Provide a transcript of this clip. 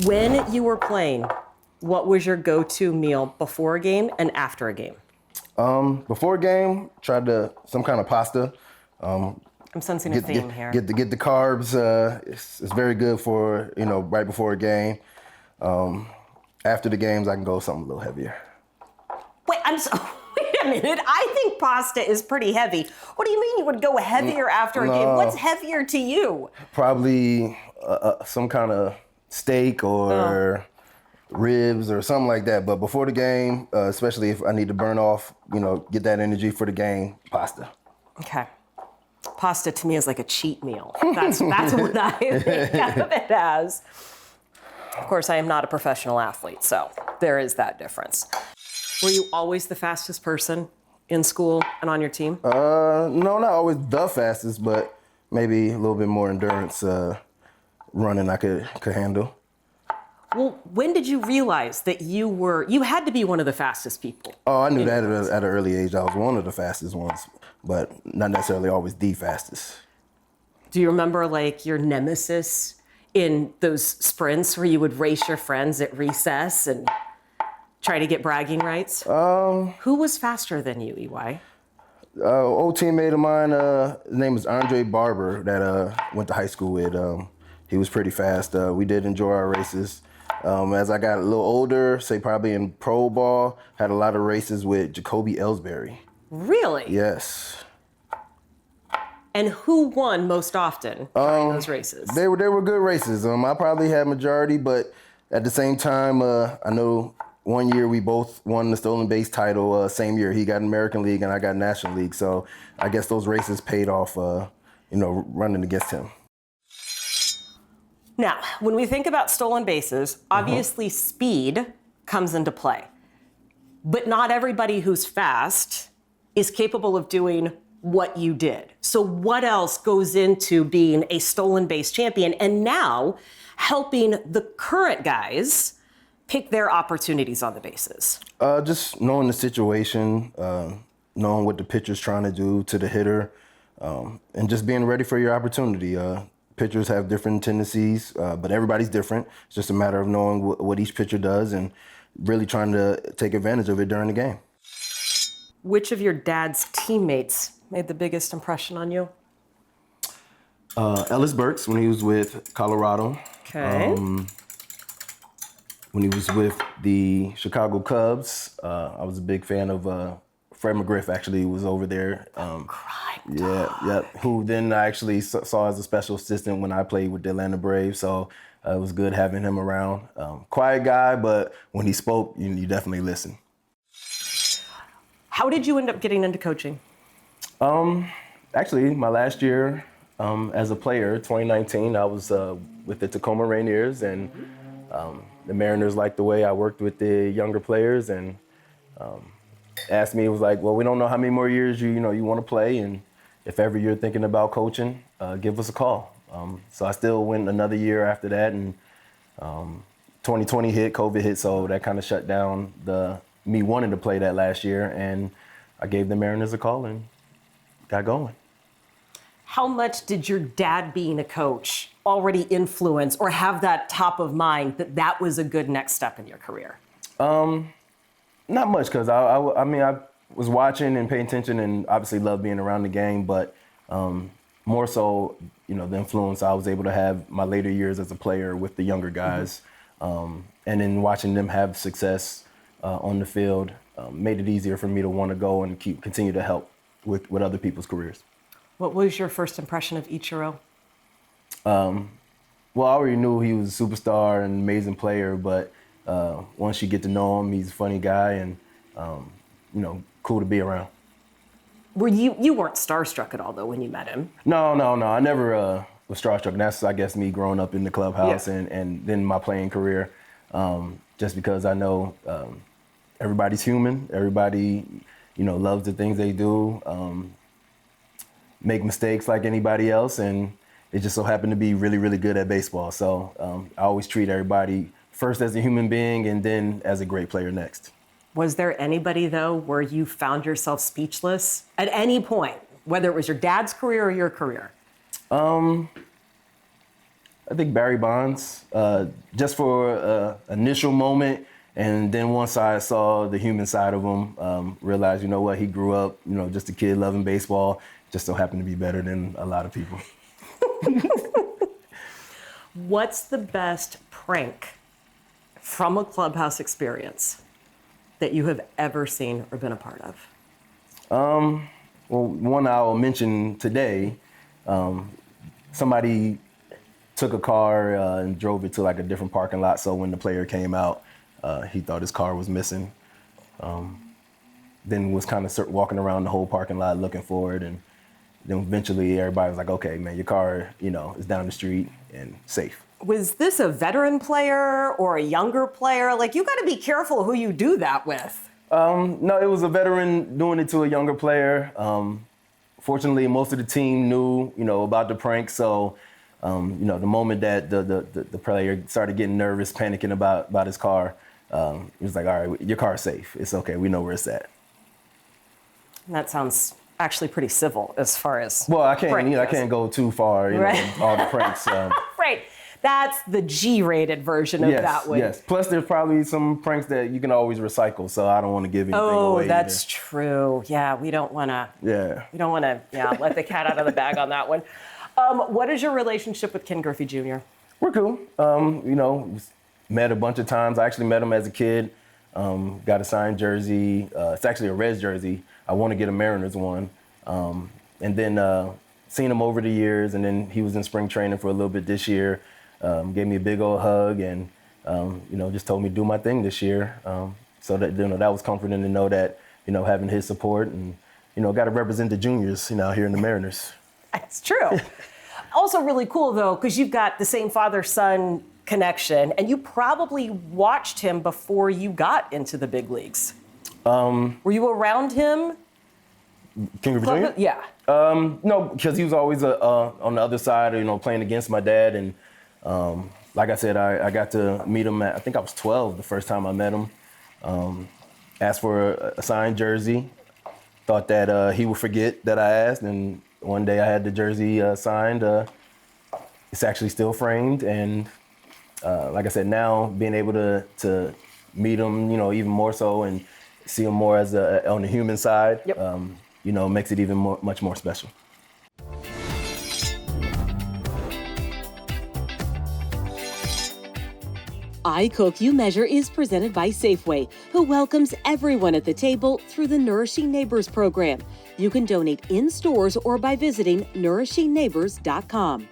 When you were playing, what was your go-to meal before a game and after a game? Before a game, tried some kind of pasta. I'm sensing a theme here. Get the carbs. It's very good for right before a game. After the games, I can go something a little heavier. Wait, wait a minute. I think pasta is pretty heavy. What do you mean you would go heavier after a game? What's heavier to you? Probably some kind of steak or ribs or something like that. But before the game, especially if I need to burn off, get that energy for the game, pasta. Okay. Pasta to me is like a cheat meal. That's what I think of it as. Of course, I am not a professional athlete, so there is that difference. Were you always the fastest person in school and on your team? No, not always the fastest, but maybe a little bit more endurance running I could handle. Well, when did you realize that you had to be one of the fastest people? Oh, I knew that at an early age. I was one of the fastest ones, but not necessarily always the fastest. Do you remember like your nemesis in those sprints where you would race your friends at recess and try to get bragging rights? Who was faster than you, EY? Old teammate of mine, his name is Andre Barber, that went to high school with. He was pretty fast. We did enjoy our races. As I got a little older, say probably in pro ball, had a lot of races with Jacoby Ellsbury. Really? Yes. And who won most often during those races? They were good races. I probably had majority, but at the same time, I know one year we both won the stolen base title. Same year, he got American League and I got National League. So I guess those races paid off. Running against him. Now, when we think about stolen bases, obviously speed comes into play. But not everybody who's fast is capable of doing what you did. So what else goes into being a stolen base champion and now helping the current guys pick their opportunities on the bases? Just knowing the situation, knowing what the pitcher's trying to do to the hitter, and just being ready for your opportunity. Pitchers have different tendencies, but everybody's different. It's just a matter of knowing what each pitcher does and really trying to take advantage of it during the game. Which of your dad's teammates made the biggest impression on you? Ellis Burks, when he was with Colorado. Okay. When he was with the Chicago Cubs, I was a big fan of Fred McGriff. Actually was over there. Who then I actually saw as a special assistant when I played with the Atlanta Braves. So it was good having him around. Quiet guy, but when he spoke, you definitely listen. How did you end up getting into coaching? Actually, my last year as a player, 2019, I was with the Tacoma Rainiers, and the Mariners liked the way I worked with the younger players, and asked me, it was like, well, we don't know how many more years you want to play, and if ever you're thinking about coaching, give us a call. So I still went another year after that, and 2020 hit, COVID hit, so that kind of shut down me wanting to play that last year, and I gave the Mariners a call and got going. How much did your dad being a coach already influence or have that top of mind that was a good next step in your career? Not much, because I was watching and paying attention and obviously loved being around the game, but more so, the influence I was able to have my later years as a player with the younger guys, and then watching them have success on the field made it easier for me to want to go and continue to help with other people's careers. What was your first impression of Ichiro? Well, I already knew he was a superstar and amazing player, but once you get to know him, he's a funny guy and, cool to be around. You weren't starstruck at all, though, when you met him? No. I never was starstruck. And that's, I guess, me growing up in the clubhouse and then my playing career. Just because I know everybody's human. Everybody, loves the things they do, make mistakes like anybody else, and it just so happened to be really, really good at baseball. So I always treat everybody first as a human being and then as a great player next. Was there anybody, though, where you found yourself speechless at any point, whether it was your dad's career or your career? I think Barry Bonds, just for initial moment. And then once I saw the human side of him, realized, you know what, he grew up, just a kid loving baseball, just so happened to be better than a lot of people. What's the best prank from a clubhouse experience that you have ever seen or been a part of? Well, one I'll mention today, somebody took a car and drove it to like a different parking lot. So when the player came out, he thought his car was missing. Then was kind of walking around the whole parking lot looking for it. And then eventually everybody was like, okay, man, your car, is down the street and safe. Was this a veteran player or a younger player? Like, you got to be careful who you do that with. No, it was a veteran doing it to a younger player. Fortunately, most of the team knew, about the prank. So, the moment that the player started getting nervous, panicking about his car, he was like, all right, your car's safe. It's okay. We know where it's at. That sounds actually pretty civil as far as Well, I can't, prank I goes. can't go too far, Right. all the pranks. Right. That's the G-rated version of that one. Yes. Plus, there's probably some pranks that you can always recycle, so I don't want to give anything away. Oh, that's true. Yeah, we don't want to. Yeah. We don't want to. Yeah, let the cat out of the bag on that one. What is your relationship with Ken Griffey Jr.? We're cool. Met a bunch of times. I actually met him as a kid. Got a signed jersey. It's actually a Reds jersey. I want to get a Mariners one. And then seen him over the years, and then he was in spring training for a little bit this year. Gave me a big old hug and, just told me to do my thing this year. So that, that was comforting to know that, having his support and, got to represent the juniors, here in the Mariners. That's true. Also really cool, though, because you've got the same father-son connection, and you probably watched him before you got into the big leagues. Were you around him? King Griffey Jr.? Yeah. No, because he was always on the other side, playing against my dad. And like I said, I got to meet him I think I was 12 the first time I met him. Asked for a signed jersey. Thought that he would forget that I asked. And one day I had the jersey signed. It's actually still framed. And like I said, now being able to meet him, even more so and see him more as on the human side, Yep. Makes it even much more special. I Cook, You Measure is presented by Safeway, who welcomes everyone at the table through the Nourishing Neighbors program. You can donate in stores or by visiting nourishingneighbors.com.